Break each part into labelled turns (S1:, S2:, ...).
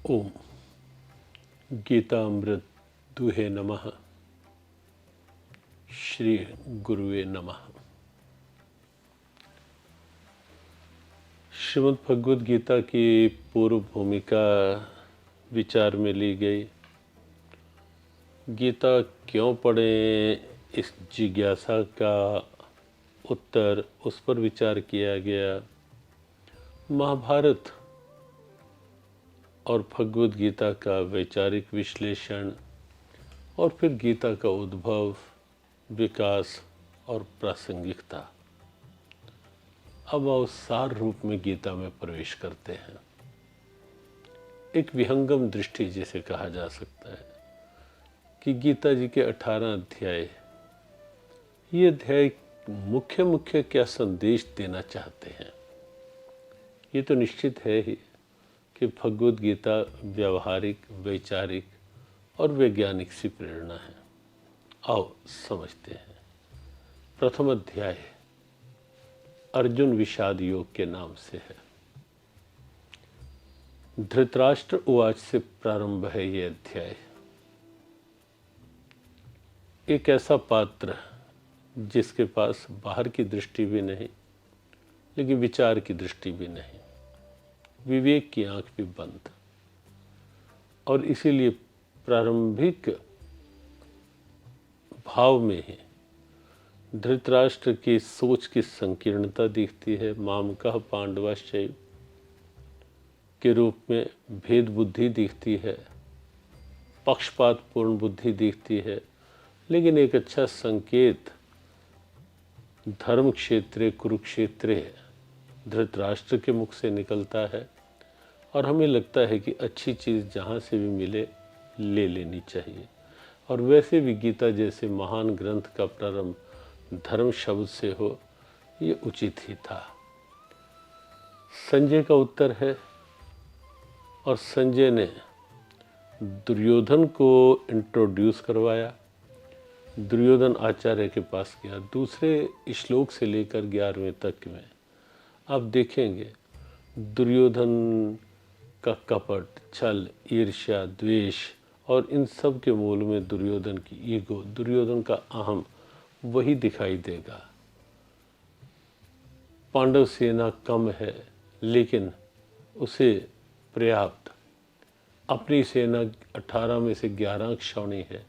S1: ओम गीतामृत दुहे नमः। श्री गुरुवे नमः। श्रीमद् भगवद गीता की पूर्व भूमिका विचार में ली गई। गीता क्यों पढ़ें, इस जिज्ञासा का उत्तर उस पर विचार किया गया। महाभारत और भगवद गीता का वैचारिक विश्लेषण और फिर गीता का उद्भव, विकास और प्रासंगिकता। अब आओ सार रूप में गीता में प्रवेश करते हैं। एक विहंगम दृष्टि जिसे कहा जा सकता है कि गीता जी के 18 अध्याय, ये अध्याय मुख्य क्या संदेश देना चाहते हैं। ये तो निश्चित है ही कि भगवद गीता व्यावहारिक, वैचारिक और वैज्ञानिक सी प्रेरणा है। आओ समझते हैं। प्रथम अध्याय अर्जुन विषाद योग के नाम से है। धृतराष्ट्र उवाच से प्रारंभ है ये अध्याय। एक ऐसा पात्र जिसके पास बाहर की दृष्टि भी नहीं, लेकिन विचार की दृष्टि भी नहीं, विवेक की आंख भी बंद, और इसीलिए प्रारंभिक भाव में ही धृतराष्ट्र की सोच की संकीर्णता दिखती है। मामकः पांडवाश्चैव के रूप में भेद बुद्धि दिखती है, पक्षपात पूर्ण बुद्धि दिखती है। लेकिन एक अच्छा संकेत धर्म क्षेत्रे कुरुक्षेत्रे धृतराष्ट्र के मुख से निकलता है, और हमें लगता है कि अच्छी चीज़ जहाँ से भी मिले ले लेनी चाहिए। और वैसे भी गीता जैसे महान ग्रंथ का प्रारंभ धर्म शब्द से हो, ये उचित ही था। संजय का उत्तर है, और संजय ने दुर्योधन को इंट्रोड्यूस करवाया। दुर्योधन आचार्य के पास गया। दूसरे श्लोक से लेकर 11वें तक में आप देखेंगे दुर्योधन का कपट, छल, ईर्ष्या, द्वेष, और इन सब के मूल में दुर्योधन की ईगो, दुर्योधन का अहम, वही दिखाई देगा। पांडव सेना कम है, लेकिन उसे पर्याप्त, अपनी सेना 18 में से 11 क्षौणी है,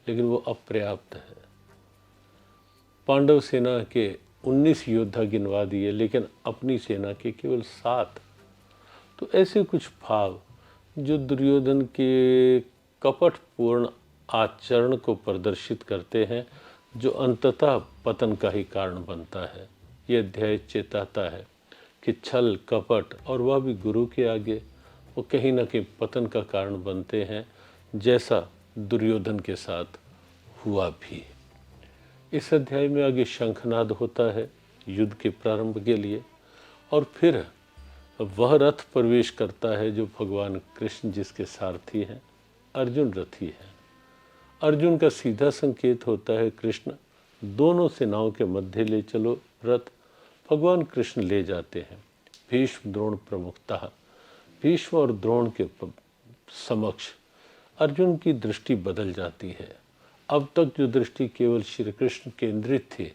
S1: लेकिन वो अपर्याप्त है। पांडव सेना के 19 योद्धा गिनवा दिए, लेकिन अपनी सेना के केवल 7। तो ऐसे कुछ भाव जो दुर्योधन के कपटपूर्ण आचरण को प्रदर्शित करते हैं, जो अंततः पतन का ही कारण बनता है। ये अध्याय चेताता है कि छल, कपट, और वह भी गुरु के आगे, वो कहीं ना कहीं पतन का कारण बनते हैं, जैसा दुर्योधन के साथ हुआ भी। इस अध्याय में आगे शंखनाद होता है युद्ध के प्रारंभ के लिए, और फिर वह रथ प्रवेश करता है जो भगवान कृष्ण जिसके सारथी हैं। अर्जुन रथी है। अर्जुन का सीधा संकेत होता है कृष्ण, दोनों सेनाओं के मध्य ले चलो रथ। भगवान कृष्ण ले जाते हैं। भीष्म द्रोण प्रमुखतः, भीष्म और द्रोण के समक्ष अर्जुन की दृष्टि बदल जाती है। अब तक जो दृष्टि केवल श्री कृष्ण केंद्रित थी,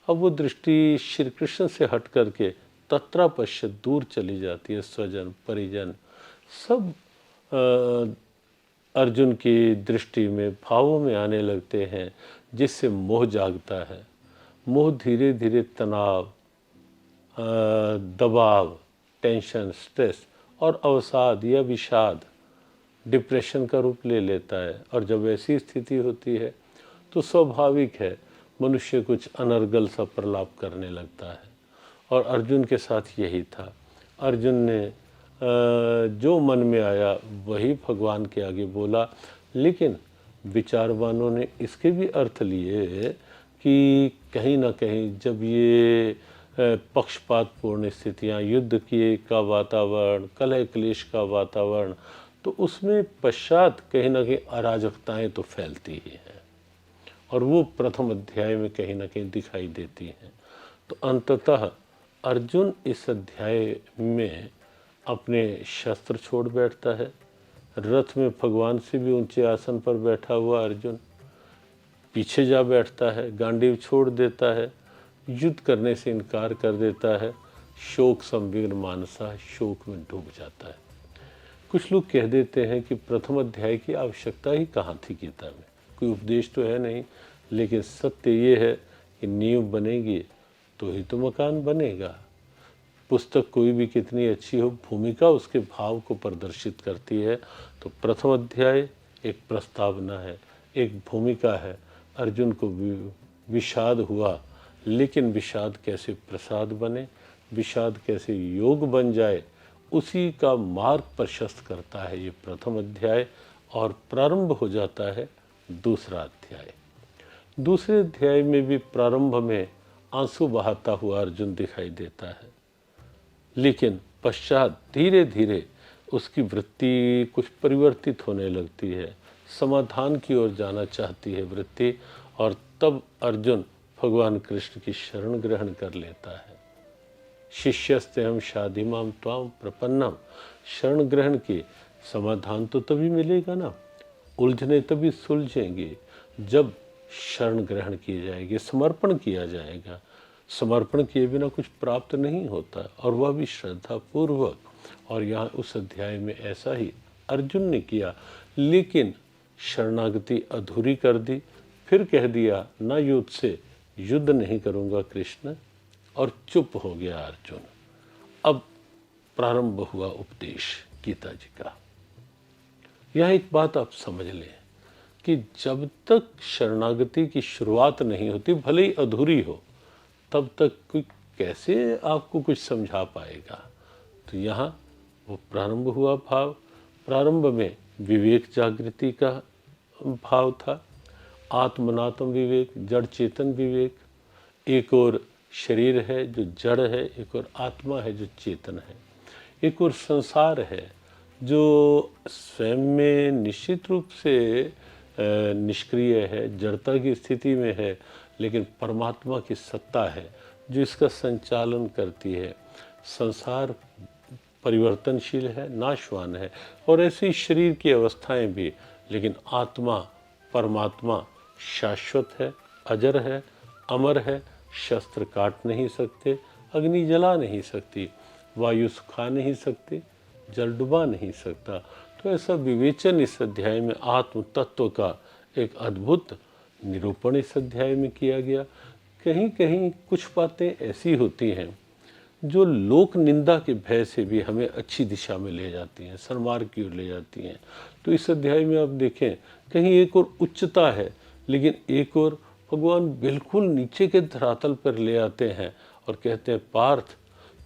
S1: अब वो दृष्टि श्री कृष्ण से हट करके तत्रा पश्चात दूर चली जाती है। स्वजन, परिजन सब अर्जुन की दृष्टि में, भावों में आने लगते हैं, जिससे मोह जागता है। मोह धीरे धीरे तनाव, दबाव, टेंशन, स्ट्रेस और अवसाद या विषाद, डिप्रेशन का रूप ले लेता है। और जब ऐसी स्थिति होती है तो स्वाभाविक है मनुष्य कुछ अनर्गल सा प्रलाप करने लगता है, और अर्जुन के साथ यही था। अर्जुन ने जो मन में आया वही भगवान के आगे बोला, लेकिन विचारवानों ने इसके भी अर्थ लिए कि कहीं ना कहीं जब ये पक्षपातपूर्ण स्थितियाँ, युद्ध की का वातावरण, कलह क्लेश का वातावरण, तो उसमें पश्चात कहीं ना कहीं अराजकताएं तो फैलती ही हैं, और वो प्रथम अध्याय में कहीं ना कहीं दिखाई देती हैं। तो अंततः अर्जुन इस अध्याय में अपने शस्त्र छोड़ बैठता है, रथ में भगवान से भी ऊंचे आसन पर बैठा हुआ अर्जुन पीछे जा बैठता है, गांडीव छोड़ देता है, युद्ध करने से इनकार कर देता है, शोक संविग्न मानसा शोक में डूब जाता है। कुछ लोग कह देते हैं कि प्रथम अध्याय की आवश्यकता ही कहाँ थी गीता में, कोई उपदेश तो है नहीं, लेकिन सत्य ये है कि नींव बनेगी तो ही तो मकान बनेगा। पुस्तक कोई भी कितनी अच्छी हो, भूमिका उसके भाव को प्रदर्शित करती है। तो प्रथम अध्याय एक प्रस्तावना है, एक भूमिका है। अर्जुन को विषाद हुआ, लेकिन विषाद कैसे प्रसाद बने, विषाद कैसे योग बन जाए, उसी का मार्ग प्रशस्त करता है ये प्रथम अध्याय। और प्रारंभ हो जाता है दूसरा अध्याय। दूसरे अध्याय में भी प्रारंभ में आंसू बहाता हुआ अर्जुन दिखाई देता है, लेकिन पश्चात धीरे धीरे उसकी वृत्ति कुछ परिवर्तित होने लगती है, समाधान की ओर जाना चाहती है वृत्ति, और तब अर्जुन भगवान कृष्ण की शरण ग्रहण कर लेता है। शिष्यस्ते हम शाधिमाम त्वाम प्रपन्नम, शरण ग्रहण की समाधान तो तभी मिलेगा ना, उलझने तभी सुलझेंगे जब शरण ग्रहण की जाएगी, समर्पण किया जाएगा। समर्पण किए बिना कुछ प्राप्त नहीं होता, और वह भी श्रद्धा पूर्वक। और यहाँ उस अध्याय में ऐसा ही अर्जुन ने किया, लेकिन शरणागति अधूरी कर दी। फिर कह दिया ना युद्ध से, युद्ध नहीं करूँगा कृष्ण, और चुप हो गया अर्जुन। अब प्रारंभ हुआ उपदेश गीता जी का। यह एक बात आप समझ लें कि जब तक शरणागति की शुरुआत नहीं होती, भले ही अधूरी हो, तब तक कोई कैसे आपको कुछ समझा पाएगा। तो यहाँ वो प्रारंभ हुआ भाव। प्रारंभ में विवेक जागृति का भाव था, आत्मनात्म विवेक, जड़ चेतन विवेक। एक और शरीर है जो जड़ है, एक और आत्मा है जो चेतन है, एक और संसार है जो स्वयं में निश्चित रूप से निष्क्रिय है, जड़ता की स्थिति में है, लेकिन परमात्मा की सत्ता है जो इसका संचालन करती है। संसार परिवर्तनशील है, नाशवान है, और ऐसी शरीर की अवस्थाएं भी, लेकिन आत्मा परमात्मा शाश्वत है, अजर है, अमर है। शस्त्र काट नहीं सकते, अग्नि जला नहीं सकती, वायु सुखा नहीं सकती, जल डुबा नहीं सकता। तो ऐसा विवेचन इस अध्याय में आत्म तत्व का एक अद्भुत निरूपण इस अध्याय में किया गया। कहीं कहीं कुछ बातें ऐसी होती हैं जो लोक निंदा के भय से भी हमें अच्छी दिशा में ले जाती हैं, सन्मार्ग की ओर ले जाती हैं। तो इस अध्याय में आप देखें, कहीं एक और उच्चता है, लेकिन एक और भगवान बिल्कुल नीचे के धरातल पर ले आते हैं और कहते हैं पार्थ,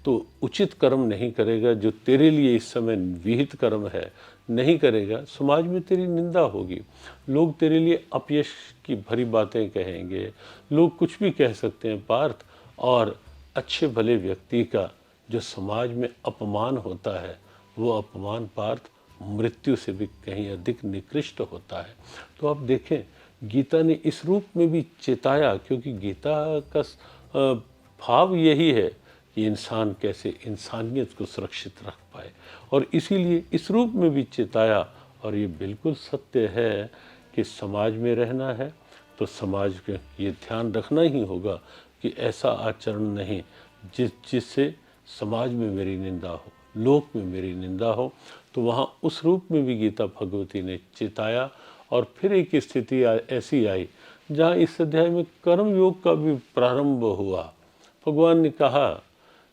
S1: तो उचित कर्म नहीं करेगा जो तेरे लिए इस समय विहित कर्म है, नहीं करेगा, समाज में तेरी निंदा होगी, लोग तेरे लिए अपयश की भरी बातें कहेंगे, लोग कुछ भी कह सकते हैं पार्थ। और अच्छे भले व्यक्ति का जो समाज में अपमान होता है, वो अपमान पार्थ मृत्यु से भी कहीं अधिक निकृष्ट होता है। तो आप देखें, गीता ने इस रूप में भी चेताया, क्योंकि गीता का भाव यही है कि इंसान कैसे इंसानियत को सुरक्षित रख पाए, और इसीलिए इस रूप में भी चेताया। और ये बिल्कुल सत्य है कि समाज में रहना है तो समाज के ये ध्यान रखना ही होगा कि ऐसा आचरण नहीं जिससे समाज में मेरी निंदा हो, लोक में मेरी निंदा हो। तो वहाँ उस रूप में भी गीता भगवती ने चेताया। और फिर एक स्थिति ऐसी आई जहाँ इस अध्याय में कर्म योग का भी प्रारंभ हुआ। भगवान ने कहा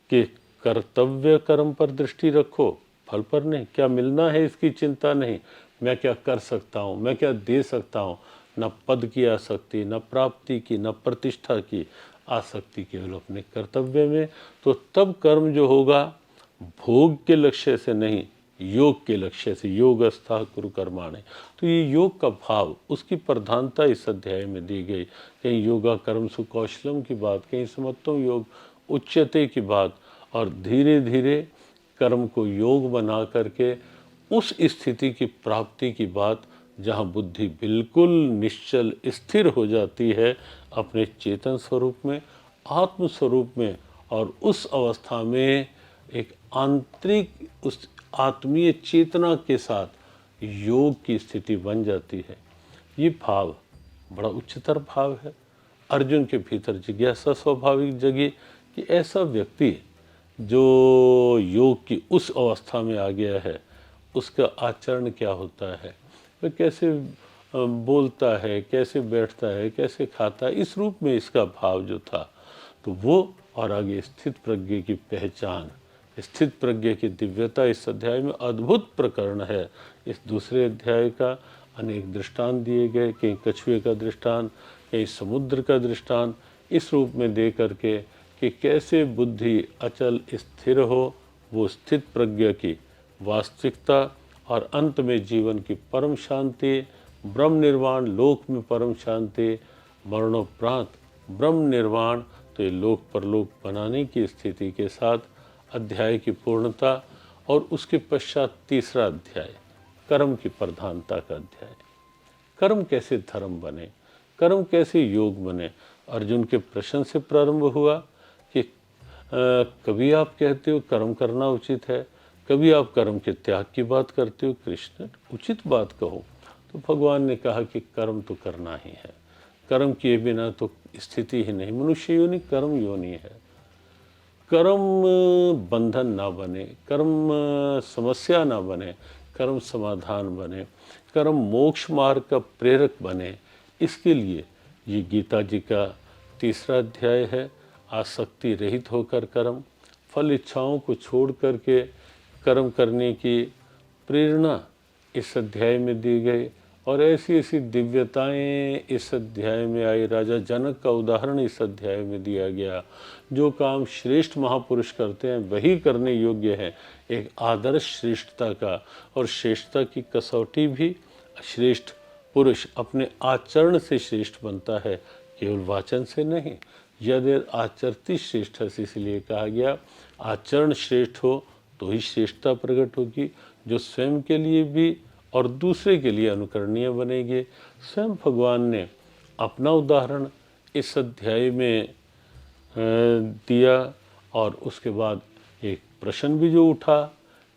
S1: कि कर्तव्य कर्म पर दृष्टि रखो, फल पर नहीं। क्या मिलना है इसकी चिंता नहीं, मैं क्या कर सकता हूँ, मैं क्या दे सकता हूँ। न पद की आसक्ति, न प्राप्ति की, न प्रतिष्ठा की आसक्ति, केवल अपने कर्तव्य में। तो तब कर्म जो होगा भोग के लक्ष्य से नहीं, योग के लक्ष्य से, योगस्थः कुरु कर्माणि। तो ये योग का भाव, उसकी प्रधानता इस अध्याय में दी गई। कहीं योगा कर्म सुकौशलम की बात, कहीं समत्वम योग उच्यते की बात। और धीरे धीरे कर्म को योग बना करके उस स्थिति की प्राप्ति की बात जहाँ बुद्धि बिल्कुल निश्चल स्थिर हो जाती है अपने चेतन स्वरूप में, आत्म स्वरूप में। और उस अवस्था में एक आंतरिक, उस आत्मीय चेतना के साथ योग की स्थिति बन जाती है। ये भाव बड़ा उच्चतर भाव है। अर्जुन के भीतर जिज्ञासा स्वाभाविक जगी कि ऐसा व्यक्ति जो योग की उस अवस्था में आ गया है, उसका आचरण क्या होता है, वह कैसे बोलता है, कैसे बैठता है, कैसे खाता है, इस रूप में इसका भाव जो था। तो वो और आगे स्थित प्रज्ञ की पहचान, स्थित प्रज्ञ की दिव्यता इस अध्याय में अद्भुत प्रकरण है। इस दूसरे अध्याय का अनेक दृष्टांत दिए गए, कहीं कछुए का दृष्टांत, कहीं समुद्र का दृष्टांत, इस रूप में दे करके कि कैसे बुद्धि अचल स्थिर हो, वो स्थित प्रज्ञ की वास्तविकता और अंत में जीवन की परम शांति, ब्रह्म निर्वाण, लोक में परम शांति, मरणोपरांत ब्रह्म निर्वाण, तो ये लोक परलोक बनाने की स्थिति के साथ अध्याय की पूर्णता। और उसके पश्चात तीसरा अध्याय कर्म की प्रधानता का अध्याय। कर्म कैसे धर्म बने, कर्म कैसे योग बने। अर्जुन के प्रश्न से प्रारंभ हुआ कि कभी आप कहते हो कर्म करना उचित है, कभी आप कर्म के त्याग की बात करते हो। कृष्ण, उचित बात कहो। तो भगवान ने कहा कि कर्म तो करना ही है, कर्म किए बिना तो स्थिति ही नहीं। मनुष्य योनि कर्म योनि है। कर्म बंधन ना बने, कर्म समस्या ना बने, कर्म समाधान बने, कर्म मोक्ष मार्ग का प्रेरक बने, इसके लिए ये गीता जी का तीसरा अध्याय है। आसक्ति रहित होकर कर्म, फल इच्छाओं को छोड़ करके कर्म करने की प्रेरणा इस अध्याय में दी गई। और ऐसी ऐसी दिव्यताएं इस अध्याय में आई। राजा जनक का उदाहरण इस अध्याय में दिया गया। जो काम श्रेष्ठ महापुरुष करते हैं वही करने योग्य है, एक आदर्श श्रेष्ठता का। और श्रेष्ठता की कसौटी भी श्रेष्ठ पुरुष अपने आचरण से श्रेष्ठ बनता है, केवल वाचन से नहीं। यदि आचरति श्रेष्ठ, इसलिए कहा गया आचरण श्रेष्ठ हो तो ही श्रेष्ठता प्रकट होगी, जो स्वयं के लिए भी और दूसरे के लिए अनुकरणीय बनेगी। स्वयं भगवान ने अपना उदाहरण इस अध्याय में दिया। और उसके बाद एक प्रश्न भी जो उठा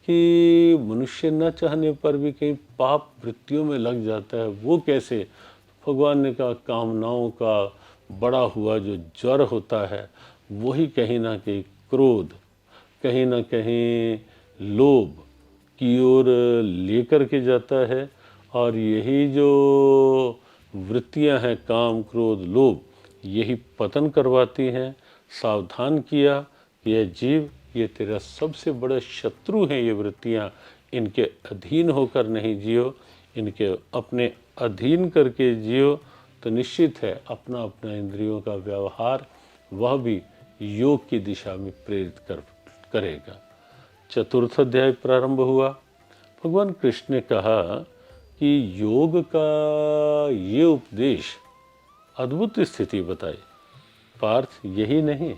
S1: कि मनुष्य न चाहने पर भी कहीं पाप वृत्तियों में लग जाता है, वो कैसे। भगवान ने कहा कामनाओं का बड़ा हुआ जो ज्वर होता है, वही कहीं ना कहीं क्रोध, कहीं ना कहीं लोभ की ओर लेकर के जाता है। और यही जो वृत्तियां हैं, काम क्रोध लोभ, यही पतन करवाती हैं। सावधान किया कि यह जीव, ये तेरा सबसे बड़ा शत्रु हैं। ये वृत्तियां, इनके अधीन होकर नहीं जियो, इनके अपने अधीन करके जियो, तो निश्चित है अपना अपना इंद्रियों का व्यवहार वह भी योग की दिशा में प्रेरित करेगा। चतुर्थ अध्याय प्रारंभ हुआ। भगवान कृष्ण ने कहा कि योग का ये उपदेश अद्भुत स्थिति बताई। पार्थ, यही नहीं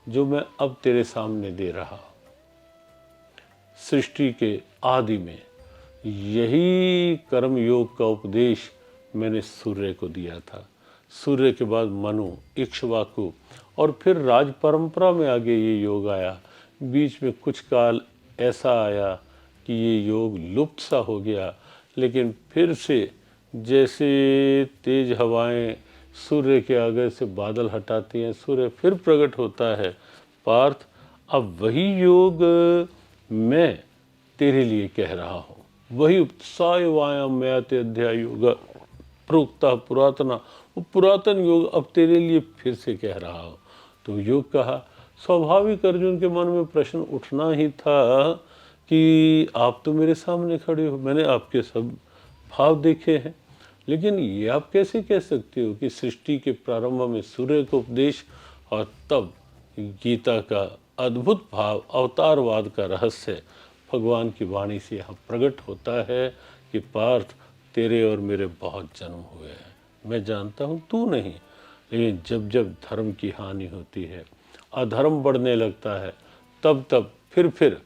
S1: जो मैं अब तेरे सामने दे रहा हूं। सृष्टि के आदि में यही कर्म योग का उपदेश मैंने सूर्य को दिया था। सूर्य के बाद मनु, इक्ष्वाकु, और फिर राज परंपरा में आगे ये योग आया। बीच में कुछ काल ऐसा आया कि ये योग लुप्त सा हो गया, लेकिन फिर से जैसे तेज हवाएं सूर्य के आगे से बादल हटाती हैं, सूर्य फिर प्रकट होता है। पार्थ, अब वही योग मैं तेरे लिए कह रहा हूँ। वही उत्साह वायाम मयाते अध्याय योग प्रोक्ता पुरातना, वो पुरातन योग अब तेरे लिए फिर से कह रहा हूँ। तो योग कहा। स्वाभाविक अर्जुन के मन में प्रश्न उठना ही था कि आप तो मेरे सामने खड़े हो, मैंने आपके सब भाव देखे हैं, लेकिन ये आप कैसे कह सकते हो कि सृष्टि के प्रारंभ में सूर्य को उपदेश और तब गीता का अद्भुत भाव, अवतारवाद का रहस्य भगवान की वाणी से यहाँ प्रकट होता है कि पार्थ, तेरे और मेरे बहुत जन्म हुए हैं, मैं जानता हूँ तू नहीं, लेकिन जब जब धर्म की हानि होती है, अधर्म बढ़ने लगता है, तब तब फिर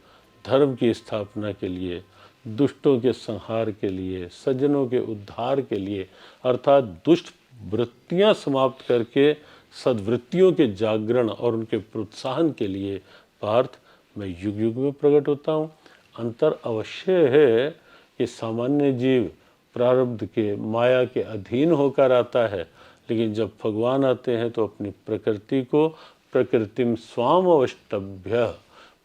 S1: धर्म की स्थापना के लिए, दुष्टों के संहार के लिए, सज्जनों के उद्धार के लिए, अर्थात दुष्ट वृत्तियां समाप्त करके सद्वृत्तियों के जागरण और उनके प्रोत्साहन के लिए पार्थ मैं युग युग में प्रकट होता हूँ। अंतर अवश्य है कि सामान्य जीव प्रारब्ध के माया के अधीन होकर आता है, लेकिन जब भगवान आते हैं तो अपनी प्रकृति को प्रकृतिम स्वाम अवष्टभ्य,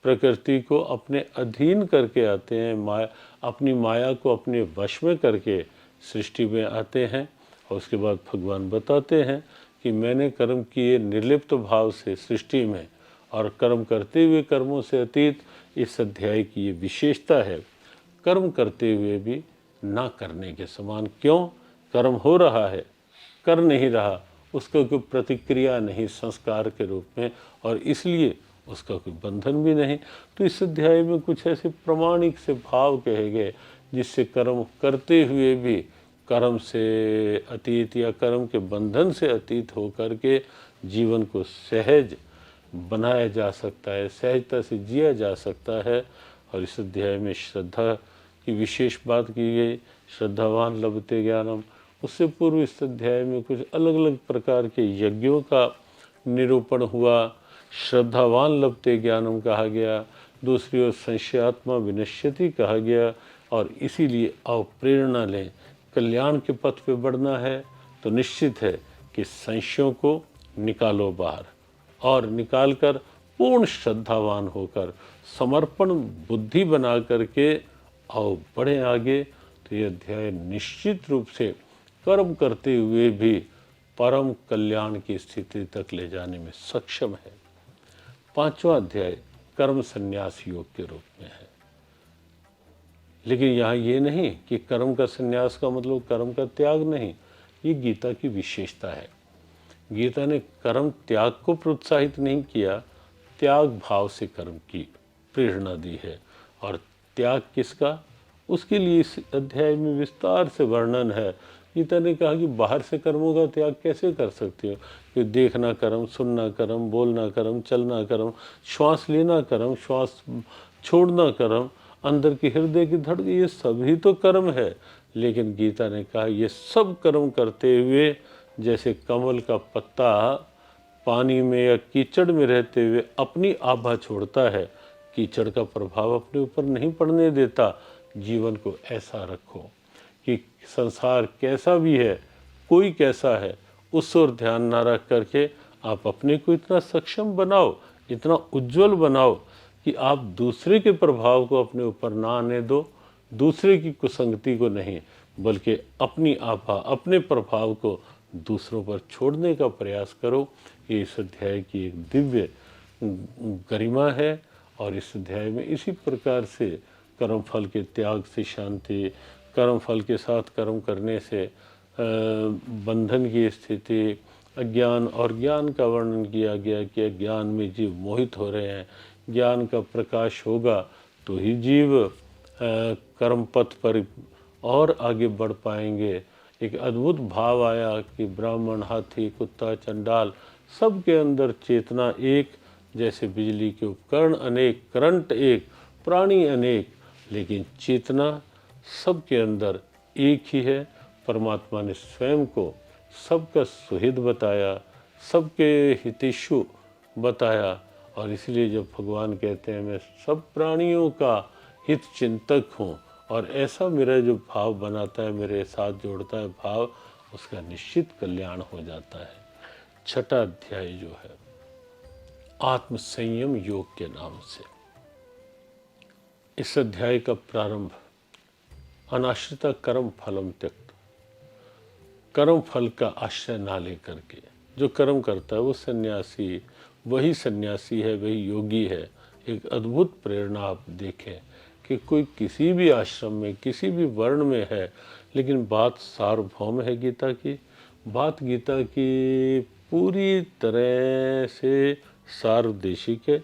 S1: प्रकृति को अपने अधीन करके आते हैं, माया अपनी माया को अपने वश में करके सृष्टि में आते हैं। और उसके बाद भगवान बताते हैं कि मैंने कर्म किए निर्लिप्त भाव से सृष्टि में, और कर्म करते हुए कर्मों से अतीत इस अध्याय की ये विशेषता है। कर्म करते हुए भी ना करने के समान। क्यों? कर्म हो रहा है, कर नहीं रहा, उसका कोई प्रतिक्रिया नहीं संस्कार के रूप में, और इसलिए उसका कोई बंधन भी नहीं। तो इस अध्याय में कुछ ऐसे प्रमाणिक से भाव कहे गए जिससे कर्म करते हुए भी कर्म से अतीत या कर्म के बंधन से अतीत होकर के जीवन को सहज बनाया जा सकता है, सहजता से जिया जा सकता है। और इस अध्याय में श्रद्धा की विशेष बात की गई, श्रद्धावान लभते ज्ञानम। उससे पूर्व इस अध्याय में कुछ अलग अलग प्रकार के यज्ञों का निरूपण हुआ। श्रद्धावान लभते ज्ञानम कहा गया, दूसरी ओर संशयात्मा विनश्यति कहा गया। और इसीलिए आओ प्रेरणा लें, कल्याण के पथ पे बढ़ना है तो निश्चित है कि संशयों को निकालो बाहर, और निकालकर पूर्ण श्रद्धावान होकर समर्पण बुद्धि बना करके आओ बढ़े आगे। तो ये अध्याय निश्चित रूप से कर्म करते हुए भी परम कल्याण की स्थिति तक ले जाने में सक्षम है। 5वां अध्याय कर्म संन्यास योग के रूप में है। लेकिन यहाँ ये नहीं कि कर्म का संन्यास का मतलब कर्म का त्याग नहीं, ये गीता की विशेषता है। गीता ने कर्म त्याग को प्रोत्साहित नहीं किया, त्याग भाव से कर्म की प्रेरणा दी है। और त्याग किसका, उसके लिए इस अध्याय में विस्तार से वर्णन है। गीता ने कहा कि बाहर से कर्मों का त्याग कैसे कर सकते हो, कि देखना कर्म, सुनना कर्म, बोलना कर्म, चलना कर्म, श्वास लेना कर्म, श्वास छोड़ना कर्म, अंदर की हृदय की धड़कन, ये सभी तो कर्म है। लेकिन गीता ने कहा ये सब कर्म करते हुए जैसे कमल का पत्ता पानी में या कीचड़ में रहते हुए अपनी आभा छोड़ता है, कीचड़ का प्रभाव अपने ऊपर नहीं पड़ने देता, जीवन को ऐसा रखो कि संसार कैसा भी है, कोई कैसा है, उस ओर ध्यान ना रख करके आप अपने को इतना सक्षम बनाओ, इतना उज्जवल बनाओ कि आप दूसरे के प्रभाव को अपने ऊपर ना आने दो, दूसरे की कुसंगति को नहीं, बल्कि अपनी आभा, अपने प्रभाव को दूसरों पर छोड़ने का प्रयास करो। ये इस अध्याय की एक दिव्य गरिमा है। और इस अध्याय में इसी प्रकार से कर्मफल के त्याग से शांति, कर्मफल के साथ कर्म करने से बंधन की स्थिति, अज्ञान और ज्ञान का वर्णन किया गया कि ज्ञान में जीव मोहित हो रहे हैं, ज्ञान का प्रकाश होगा तो ही जीव कर्म पथ पर और आगे बढ़ पाएंगे। एक अद्भुत भाव आया कि ब्राह्मण, हाथी, कुत्ता, चंडाल सबके अंदर चेतना एक, जैसे बिजली के उपकरण अनेक, करंट एक, प्राणी अनेक, लेकिन चेतना सबके अंदर एक ही है। परमात्मा ने स्वयं को सबका सुहित बताया, सबके हितेशु बताया। और इसलिए जब भगवान कहते हैं मैं सब प्राणियों का हित चिंतक हूँ, और ऐसा मेरा जो भाव बनाता है, मेरे साथ जोड़ता है भाव, उसका निश्चित कल्याण हो जाता है। 6वां अध्याय जो है आत्म संयम योग के नाम से, इस अध्याय का प्रारंभ अनाश्रिता कर्म फलम त्यक्त, कर्म फल का आश्रय ना लेकर के जो कर्म करता है वो सन्यासी, वही सन्यासी है, वही योगी है। एक अद्भुत प्रेरणा आप देखें कि कोई किसी भी आश्रम में, किसी भी वर्ण में है, लेकिन बात सार्वभौम है गीता की। बात गीता की पूरी तरह से सार्वदेशिक है,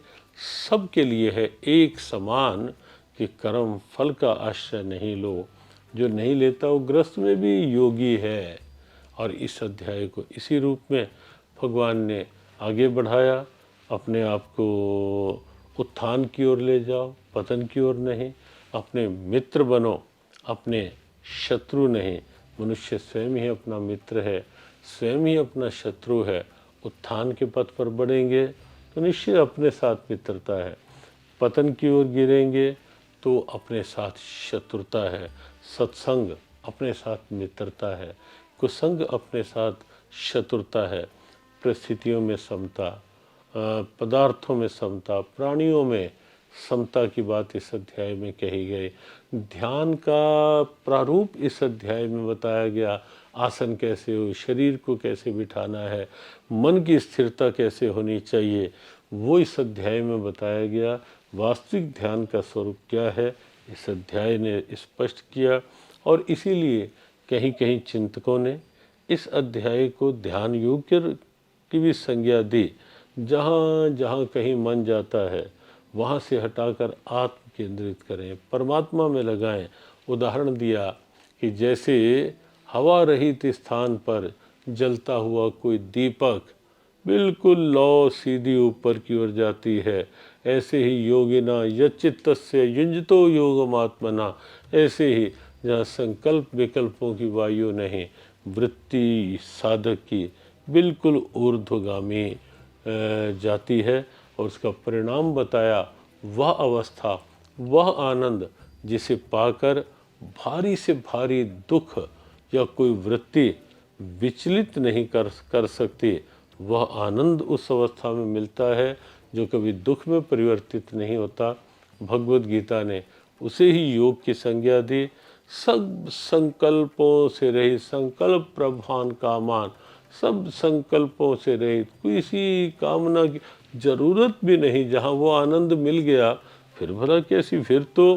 S1: सबके लिए है एक समान, कि कर्म फल का आश्रय नहीं लो, जो नहीं लेता वो ग्रस्त में भी योगी है। और इस अध्याय को इसी रूप में भगवान ने आगे बढ़ाया, अपने आप को उत्थान की ओर ले जाओ, पतन की ओर नहीं। अपने मित्र बनो, अपने शत्रु नहीं। मनुष्य स्वयं ही अपना मित्र है, स्वयं ही अपना शत्रु है। उत्थान के पथ पर बढ़ेंगे तो निश्चित अपने साथ मित्रता है, पतन की ओर गिरेंगे तो अपने साथ शत्रुता है, सत्संग अपने साथ मित्रता है, कुसंग अपने साथ शत्रुता है। परिस्थितियों में समता, पदार्थों में समता, प्राणियों में समता की बात इस अध्याय में कही गई। ध्यान का प्रारूप इस अध्याय में बताया गया। आसन कैसे हो, शरीर को कैसे बिठाना है, मन की स्थिरता कैसे होनी चाहिए, वो इस अध्याय में बताया गया। वास्तविक ध्यान का स्वरूप क्या है, इस अध्याय ने स्पष्ट किया। और इसीलिए कहीं कहीं चिंतकों ने इस अध्याय को ध्यान योग्य की भी संज्ञा दी। जहाँ जहाँ कहीं मन जाता है वहाँ से हटाकर आत्म केंद्रित करें, परमात्मा में लगाएं। उदाहरण दिया कि जैसे हवा रहित स्थान पर जलता हुआ कोई दीपक बिल्कुल लौ सीधी ऊपर की ओर जाती है, ऐसे ही योगिना यच्चित्तस्य युञ्जतो योगमात्मना, ऐसे ही जहाँ संकल्प विकल्पों की वायु नहीं, वृत्ति साधक की बिल्कुल ऊर्ध्वगामी जाती है। और उसका परिणाम बताया, वह अवस्था, वह आनंद जिसे पाकर भारी से भारी दुख या कोई वृत्ति विचलित नहीं कर सकती, वह आनंद उस अवस्था में मिलता है जो कभी दुख में परिवर्तित नहीं होता। भगवद गीता ने उसे ही योग की संज्ञा दी। सब संकल्पों से रहित, संकल्प प्रभान कामान, सब संकल्पों से रहित, किसी कामना की जरूरत भी नहीं। जहाँ वो आनंद मिल गया, फिर भला कैसी, फिर तो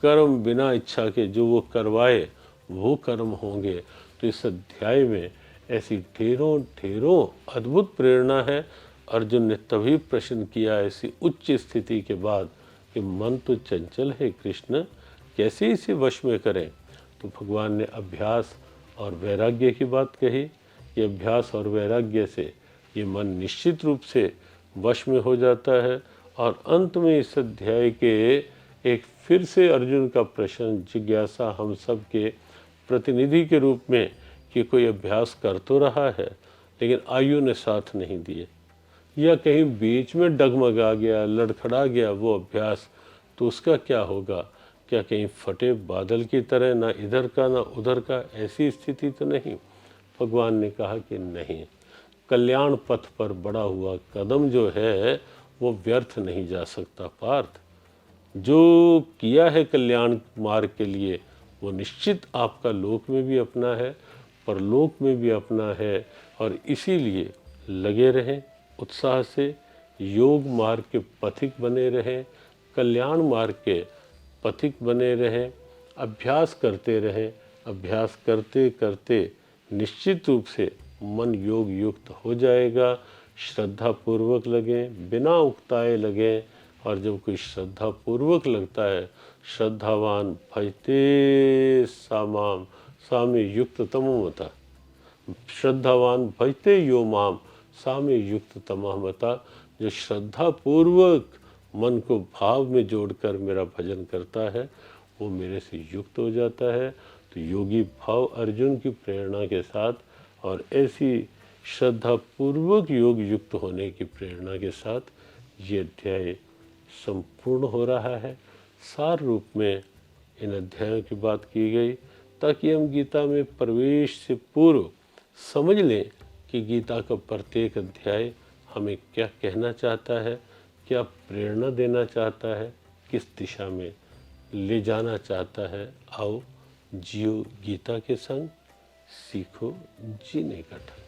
S1: कर्म बिना इच्छा के जो वो करवाए वो कर्म होंगे। तो इस अध्याय में ऐसी ढेरों ढेरों अद्भुत प्रेरणा है। अर्जुन ने तभी प्रश्न किया ऐसी उच्च स्थिति के बाद कि मन तो चंचल है कृष्ण, कैसे इसे वश में करें। तो भगवान ने अभ्यास और वैराग्य की बात कही कि अभ्यास और वैराग्य से ये मन निश्चित रूप से वश में हो जाता है। और अंत में इस अध्याय के एक फिर से अर्जुन का प्रश्न, जिज्ञासा हम सब के प्रतिनिधि के रूप में कि कोई अभ्यास कर तो रहा है लेकिन आयु ने साथ नहीं दिए, या कहीं बीच में डगमगा गया, लड़खड़ा गया वो अभ्यास, तो उसका क्या होगा? क्या कहीं फटे बादल की तरह, ना इधर का ना उधर का, ऐसी स्थिति तो नहीं? भगवान ने कहा कि नहीं, कल्याण पथ पर बढ़ा हुआ कदम जो है वो व्यर्थ नहीं जा सकता पार्थ। जो किया है कल्याण मार्ग के लिए वो निश्चित आपका लोक में भी अपना है, परलोक में भी अपना है। और इसीलिए लगे रहें उत्साह से, योग मार्ग के पथिक बने रहें, कल्याण मार्ग के पथिक बने रहें, अभ्यास करते रहें। अभ्यास करते करते निश्चित रूप से मन योग युक्त हो जाएगा। श्रद्धा पूर्वक लगें, बिना उकताए लगें। और जब कोई श्रद्धा पूर्वक लगता है, श्रद्धावान भजते सामाम सामे युक्त तमोमता, श्रद्धावान भजते यो माम सामे युक्त तमोमता। जो श्रद्धा पूर्वक मन को भाव में जोड़कर मेरा भजन करता है वो मेरे से युक्त हो जाता है। तो योगी भाव अर्जुन की प्रेरणा के साथ और ऐसी श्रद्धा पूर्वक योग युक्त होने की प्रेरणा के साथ ये अध्याय संपूर्ण हो रहा है। सार रूप में इन अध्यायों की बात की गई ताकि हम गीता में प्रवेश से पूर्व समझ लें कि गीता का प्रत्येक अध्याय हमें क्या कहना चाहता है, क्या प्रेरणा देना चाहता है, किस दिशा में ले जाना चाहता है। आओ जियो गीता के संग, सीखो जीने का ढंग।